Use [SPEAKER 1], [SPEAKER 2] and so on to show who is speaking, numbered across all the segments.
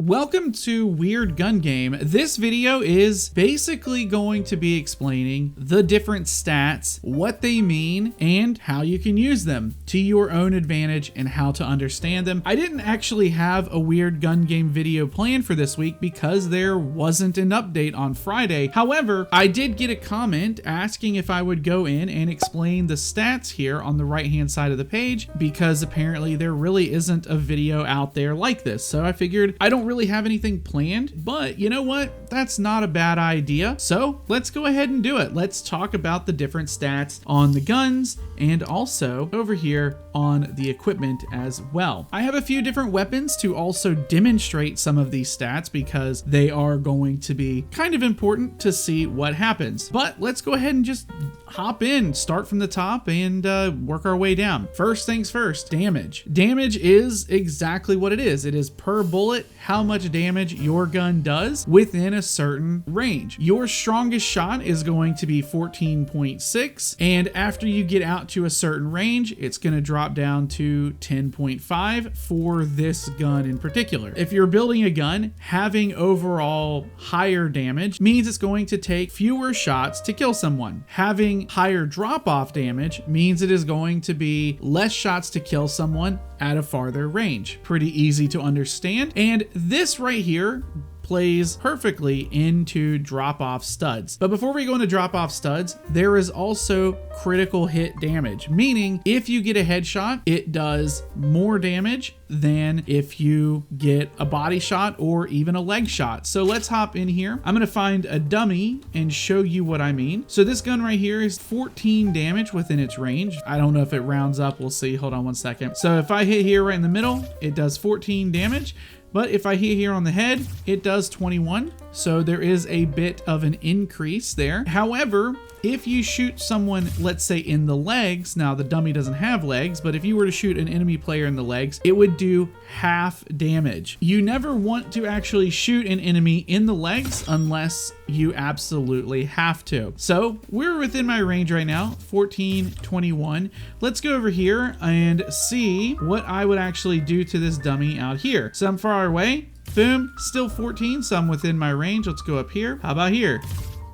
[SPEAKER 1] Welcome to Weird Gun Game. This video is basically going to be explaining the different stats, what they mean, and how you can use them to your own advantage and how to understand them. I didn't actually have a Weird Gun Game video planned for this week because there wasn't an update on Friday. However, I did get a comment asking if I would go in and explain the stats here on the right-hand side of the page because apparently there really isn't a video out there like this. So I figured I don't really have anything planned, but you know what? That's not a bad idea. So let's go ahead and do it. Let's talk about the different stats on the guns and also over here on the equipment as well. I have a few different weapons to also demonstrate some of these stats because they are going to be kind of important to see what happens. But let's go ahead and just hop in, start from the top and work our way down. First things first, damage. Damage is exactly what it is. It is per bullet, how much damage your gun does within a certain range. Your strongest shot is going to be 14.6, and after you get out to a certain range, it's going to drop down to 10.5 for this gun in particular. If you're building a gun, having overall higher damage means it's going to take fewer shots to kill someone. Having higher drop-off damage means it is going to be less shots to kill someone at a farther range. Pretty easy to understand. And this right here plays perfectly into drop-off studs. But before we go into drop-off studs, there is also critical hit damage, meaning if you get a headshot, it does more damage than if you get a body shot or even a leg shot. So let's hop in here. I'm gonna find a dummy and show you what I mean. So this gun right here is 14 damage within its range. I don't know if it rounds up, we'll see. Hold on one second. So if I hit here right in the middle, it does 14 damage. But if I hit here on the head, it does 21. So there is a bit of an increase there. However, if you shoot someone, let's say in the legs, now the dummy doesn't have legs, but if you were to shoot an enemy player in the legs, it would do half damage. You never want to actually shoot an enemy in the legs unless you absolutely have to. So we're within my range right now, 14, 21. Let's go over here and see what I would actually do to this dummy out here. So I'm far away, boom, still 14, so I'm within my range. Let's go up here. How about here?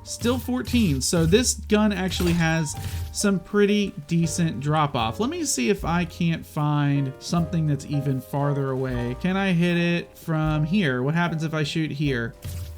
[SPEAKER 1] Still 14. So this gun actually has some pretty decent drop off. Let me see if I can't find something that's even farther away. Can I hit it from here? What happens if I shoot here?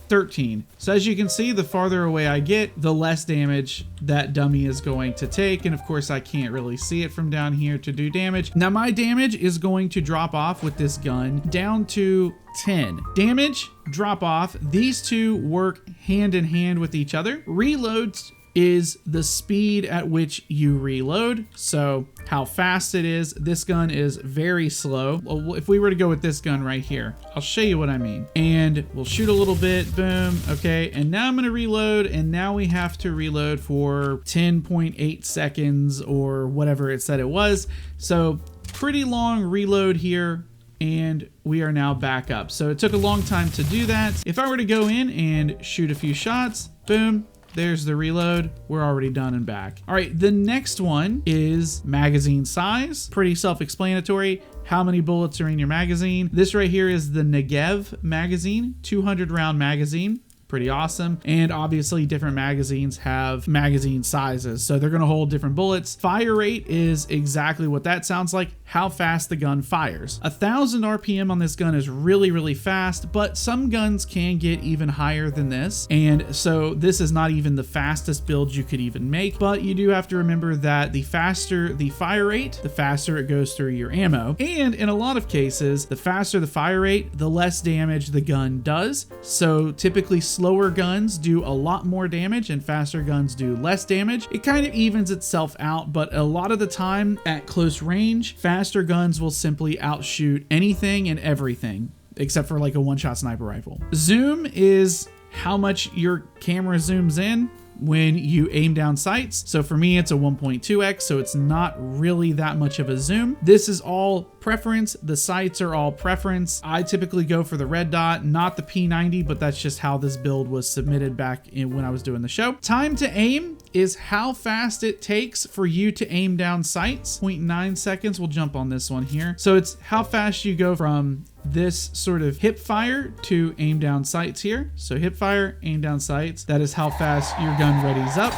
[SPEAKER 1] 13. So as you can see, the farther away I get, the less damage that dummy is going to take. And of course, I can't really see it from down here to do damage. Now my damage is going to drop off with this gun down to 10. Damage, drop off, these two work hand in hand with each other. Reloads is the speed at which you reload. So how fast it is. This gun is very slow. Well, if we were to go with this gun right here, I'll show you what I mean. And we'll shoot a little bit, boom, okay. And now I'm gonna reload, and now we have to reload for 10.8 seconds or whatever it said it was. So pretty long reload here, and we are now back up. So it took a long time to do that. If I were to go in and shoot a few shots, boom, there's the reload. We're already done and back. All right, the next one is magazine size. Pretty self-explanatory. How many bullets are in your magazine? This right here is the Negev magazine, 200 round magazine. Pretty awesome. And obviously different magazines have magazine sizes, so they're gonna hold different bullets. Fire rate is exactly what that sounds like, how fast the gun fires. 1,000 RPM on this gun is really, really fast, but some guns can get even higher than this. And so this is not even the fastest build you could even make, but you do have to remember that the faster the fire rate, the faster it goes through your ammo. And in a lot of cases, the faster the fire rate, the less damage the gun does. So typically slower guns do a lot more damage and faster guns do less damage. It kind of evens itself out, but a lot of the time at close range, faster guns will simply outshoot anything and everything, except for like a one-shot sniper rifle. Zoom is how much your camera zooms in when you aim down sights. So for me, it's a 1.2x, so it's not really that much of a zoom. This is all preference. The sights are all preference. I typically go for the red dot, not the P90, but that's just how this build was submitted back when I was doing the show. Time to aim is how fast it takes for you to aim down sights. 0.9 seconds. We'll jump on this one here. So it's how fast you go from this sort of hip fire to aim down sights here. So hip fire, aim down sights. That is how fast your gun readies up.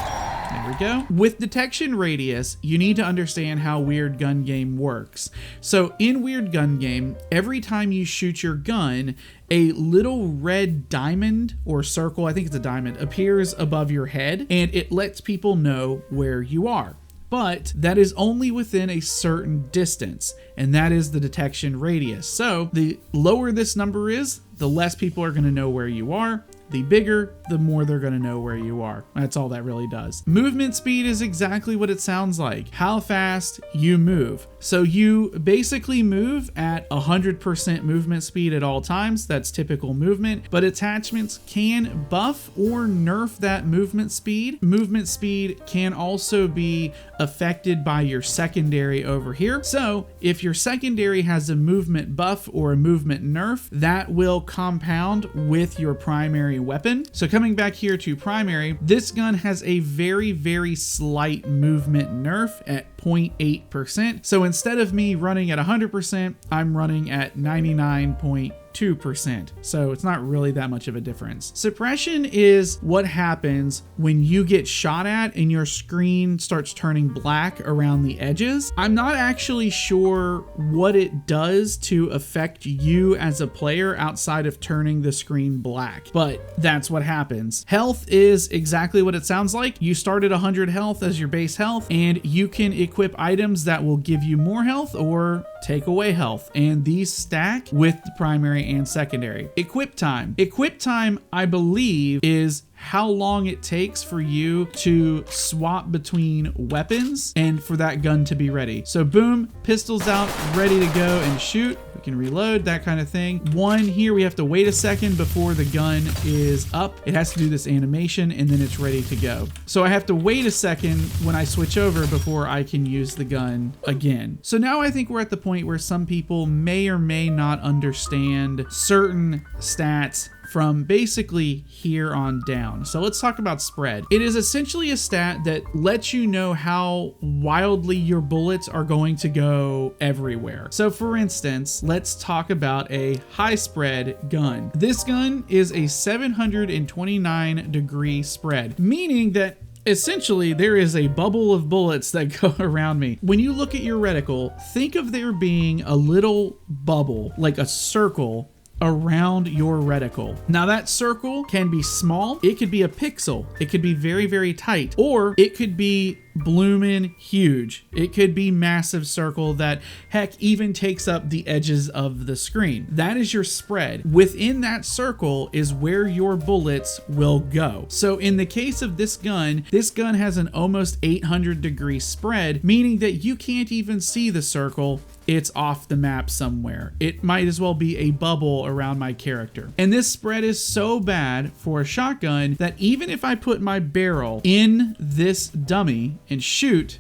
[SPEAKER 1] There we go. With detection radius, you need to understand how Weird Gun Game works. So in Weird Gun Game, every time you shoot your gun, a little red diamond or circle, I think it's a diamond, appears above your head, and it lets people know where you are. But that is only within a certain distance, and that is the detection radius. So the lower this number is, the less people are going to know where you are. The bigger, the more they're going to know where you are. That's all that really does. Movement speed is exactly what it sounds like. How fast you move. So you basically move at 100% movement speed at all times. That's typical movement, but attachments can buff or nerf that movement speed. Movement speed can also be affected by your secondary over here. So if your secondary has a movement buff or a movement nerf, that will compound with your primary weapon. So coming back here to primary, this gun has a very, very slight movement nerf at 0.8%. So instead of me running at 100%, I'm running at 99.2%. So it's not really that much of a difference. Suppression is what happens when you get shot at and your screen starts turning black around the edges. I'm not actually sure what it does to affect you as a player outside of turning the screen black, but that's what happens. Health is exactly what it sounds like. You start at 100 health as your base health, and you can equip items that will give you more health or take away health, and these stack with the primary and secondary. Equip time. Equip time, I believe, is how long it takes for you to swap between weapons and for that gun to be ready. So boom, pistols out, ready to go and shoot. We can reload, that kind of thing. One here, we have to wait a second before the gun is up. It has to do this animation and then it's ready to go. So I have to wait a second when I switch over before I can use the gun again. So now I think we're at the point where some people may or may not understand certain stats from basically here on down. So let's talk about spread. It is essentially a stat that lets you know how wildly your bullets are going to go everywhere. So for instance, let's talk about a high spread gun. This gun is a 729 degree spread, meaning that essentially there is a bubble of bullets that go around me. When you look at your reticle, think of there being a little bubble, like a circle, around your reticle. Now that circle can be small, it could be a pixel, it could be very, very tight, or it could be bloomin' huge. It could be massive circle that heck even takes up the edges of the screen. That is your spread. Within that circle is where your bullets will go. So in the case of this gun has an almost 800 degree spread, meaning that you can't even see the circle. It's off the map somewhere. It might as well be a bubble around my character. And this spread is so bad for a shotgun that even if I put my barrel in this dummy and shoot,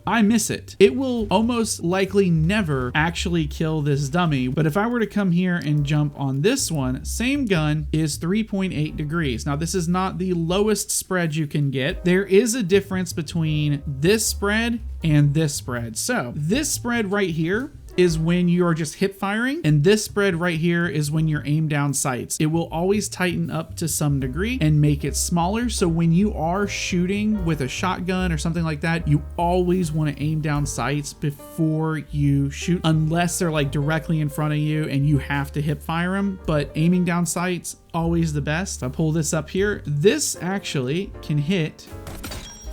[SPEAKER 1] I miss it. It will almost likely never actually kill this dummy. But if I were to come here and jump on this one, same gun is 3.8 degrees. Now this is not the lowest spread you can get. There is a difference between this spread and this spread. So this spread right here is when you are just hip firing, and this spread right here is when you're aim down sights. It will always tighten up to some degree and make it smaller. So when you are shooting with a shotgun or something like that, you always want to aim down sights before you shoot, unless they're like directly in front of you and you have to hip fire them. But aiming down sights, always the best. I'll pull this up here. This actually can hit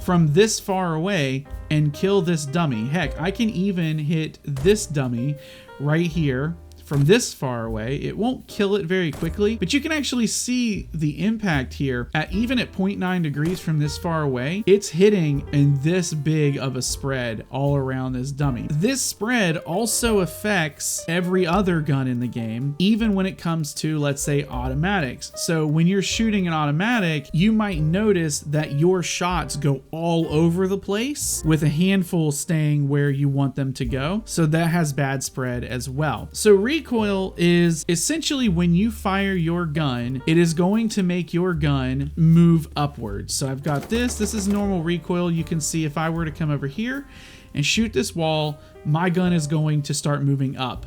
[SPEAKER 1] from this far away and kill this dummy. Heck, I can even hit this dummy right here from this far away. It won't kill it very quickly, but you can actually see the impact here at even at 0.9 degrees from this far away. It's hitting in this big of a spread all around this dummy. This spread also affects every other gun in the game, even when it comes to, let's say, automatics. So when you're shooting an automatic, you might notice that your shots go all over the place with a handful staying where you want them to go. So that has bad spread as well. So recoil is essentially when you fire your gun, it is going to make your gun move upwards. So I've got this is normal recoil. You can see if I were to come over here and shoot this wall, my gun is going to start moving up.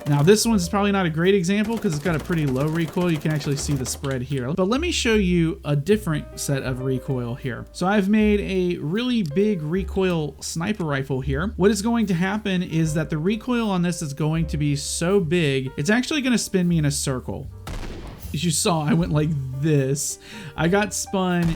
[SPEAKER 1] Now this one's probably not a great example because it's got a pretty low recoil. You can actually see the spread here. But let me show you a different set of recoil here. So I've made a really big recoil sniper rifle here. What is going to happen is that the recoil on this is going to be so big, it's actually going to spin me in a circle. As you saw, I went like this. I got spun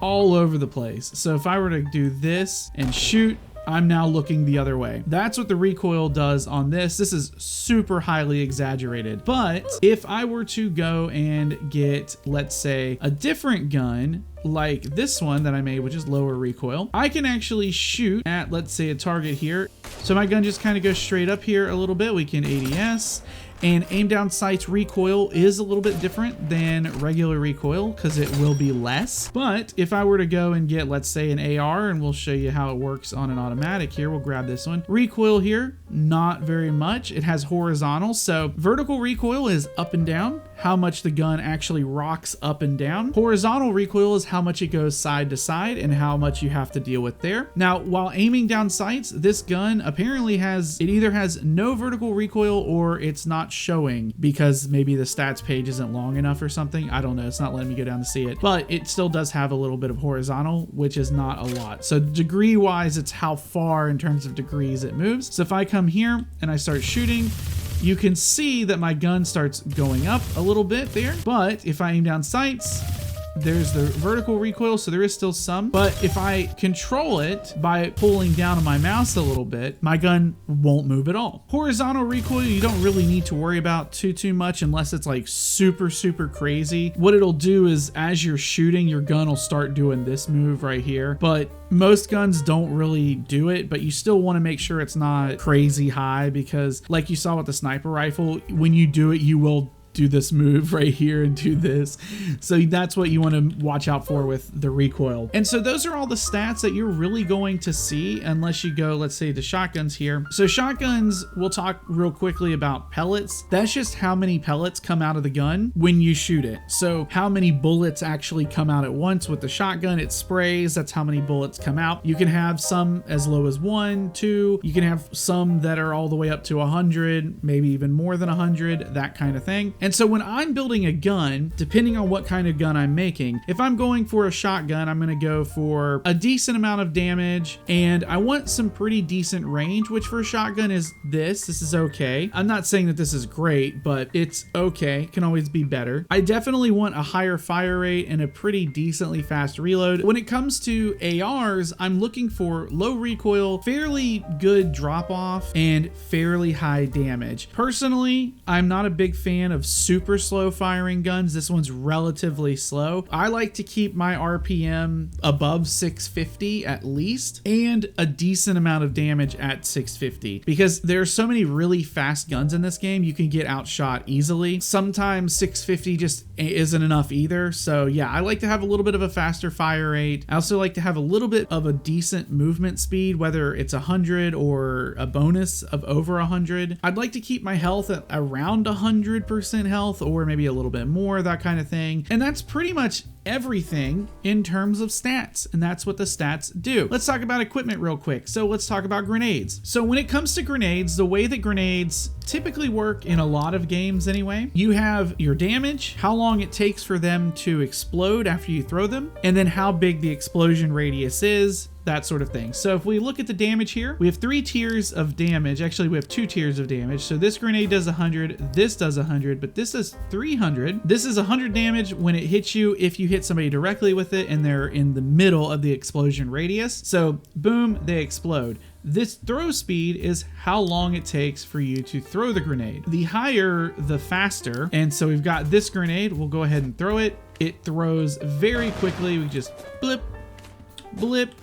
[SPEAKER 1] all over the place. So if I were to do this and shoot, I'm now looking the other way. That's what the recoil does on this. This is super highly exaggerated. But if I were to go and get, let's say, a different gun, like this one that I made, which is lower recoil, I can actually shoot at, let's say, a target here. So my gun just kind of goes straight up here a little bit. We can ADS. And aim down sights recoil is a little bit different than regular recoil because it will be less. But if I were to go and get, let's say, an AR, and we'll show you how it works on an automatic here. We'll grab this one. Recoil here, not very much. It has horizontal. So vertical recoil is up and down, how much the gun actually rocks up and down. Horizontal recoil is how much it goes side to side and how much you have to deal with there. Now, while aiming down sights, this gun apparently has, it either has no vertical recoil or it's not showing because maybe the stats page isn't long enough or something. I don't know. It's not letting me go down to see it, but it still does have a little bit of horizontal, which is not a lot. So degree wise, it's how far in terms of degrees it moves. So if I come here and I start shooting, you can see that my gun starts going up a little bit there. But if I aim down sights, there's the vertical recoil, so there is still some. But if I control it by pulling down on my mouse a little bit, my gun won't move at all. Horizontal recoil, you don't really need to worry about too much unless it's like super crazy. What it'll do is as you're shooting, your gun will start doing this move right here. But most guns don't really do it, but you still want to make sure it's not crazy high because like you saw with the sniper rifle, when you do it, you will do this move right here and do this. So that's what you want to watch out for with the recoil. And so those are all the stats that you're really going to see unless you go, let's say, to shotguns here. So shotguns, we'll talk real quickly about pellets. That's just how many pellets come out of the gun when you shoot it. So how many bullets actually come out at once with the shotgun. It sprays, that's how many bullets come out. You can have some as low as 1, 2. You can have some that are all the way up to 100, maybe even more than 100, that kind of thing. And so when I'm building a gun, depending on what kind of gun I'm making, if I'm going for a shotgun, I'm going to go for a decent amount of damage and I want some pretty decent range, which for a shotgun is this. This is okay. I'm not saying that this is great, but it's okay. Can always be better. I definitely want a higher fire rate and a pretty decently fast reload. When it comes to ARs, I'm looking for low recoil, fairly good drop off, and fairly high damage. Personally, I'm not a big fan of super slow firing guns. This one's relatively slow. I like to keep my RPM above 650 at least, and a decent amount of damage at 650 because there are so many really fast guns in this game. You can get outshot easily. Sometimes 650 just isn't enough either. So yeah, I like to have a little bit of a faster fire rate. I also like to have a little bit of a decent movement speed, whether it's 100 or a bonus of over 100. I'd like to keep my health at around 100% health or maybe a little bit more, that kind of thing. And that's pretty much everything in terms of stats, and that's what the stats do. Let's talk about equipment real quick. So let's talk about grenades. So when it comes to grenades, the way that grenades typically work in a lot of games anyway, you have your damage, how long it takes for them to explode after you throw them, and then how big the explosion radius is, that sort of thing. So if we look at the damage here, we have 3 tiers of damage. Actually, we have 2 tiers of damage. So this grenade does 100, this does 100, but this is 300. This is 100 damage when it hits you if you hit somebody directly with it and they're in the middle of the explosion radius. So boom, they explode. This throw speed is how long it takes for you to throw the grenade. The higher, the faster. And so we've got this grenade. We'll go ahead and throw it. It throws very quickly. We just blip, blip,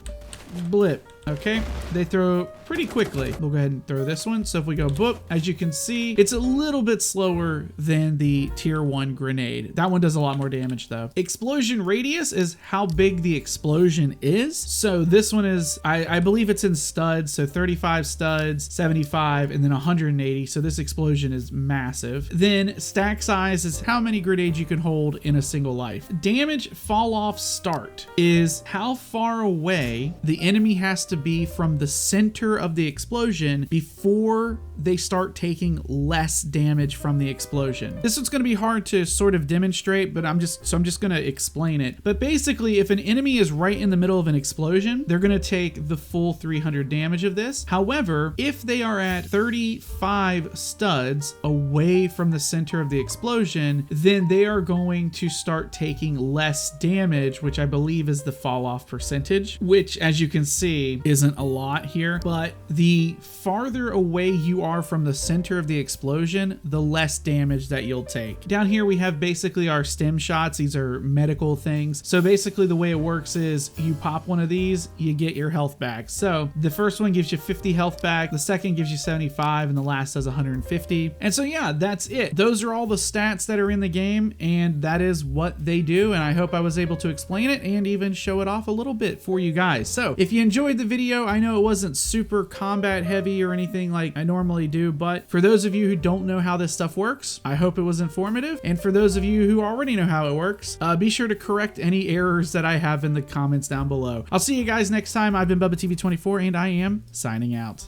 [SPEAKER 1] blip. Okay, they throw pretty quickly. We'll go ahead and throw this one. So if we go boop, as you can see, it's a little bit slower than the tier 1 grenade. That one does a lot more damage though. Explosion radius is how big the explosion is. So this one is, I believe it's in studs. So 35 studs, 75, and then 180. So this explosion is massive. Then stack size is how many grenades you can hold in a single life. Damage fall off start is how far away the enemy has to be from the center of the explosion before they start taking less damage from the explosion. This one's going to be hard to sort of demonstrate, but I'm just going to explain it. But basically, if an enemy is right in the middle of an explosion, they're going to take the full 300 damage of this. However, if they are at 35 studs away from the center of the explosion, then they are going to start taking less damage, which I believe is the fall off percentage, which as you can see isn't a lot here. But the farther away you are from the center of the explosion, the less damage that you'll take. Down here we have basically our stim shots. These are medical things. So basically the way it works is you pop one of these, you get your health back. So the first one gives you 50 health back, the second gives you 75, and the last does 150. And so yeah, that's it. Those are all the stats that are in the game, and that is what they do. And I hope I was able to explain it and even show it off a little bit for you guys. So if you enjoyed the video, I know it wasn't super combat heavy or anything like I normally do, but for those of you who don't know how this stuff works, I hope it was informative. And for those of you who already know how it works, be sure to correct any errors that I have in the comments down below. I'll see you guys next time. I've been BubbaTV24 and I am signing out.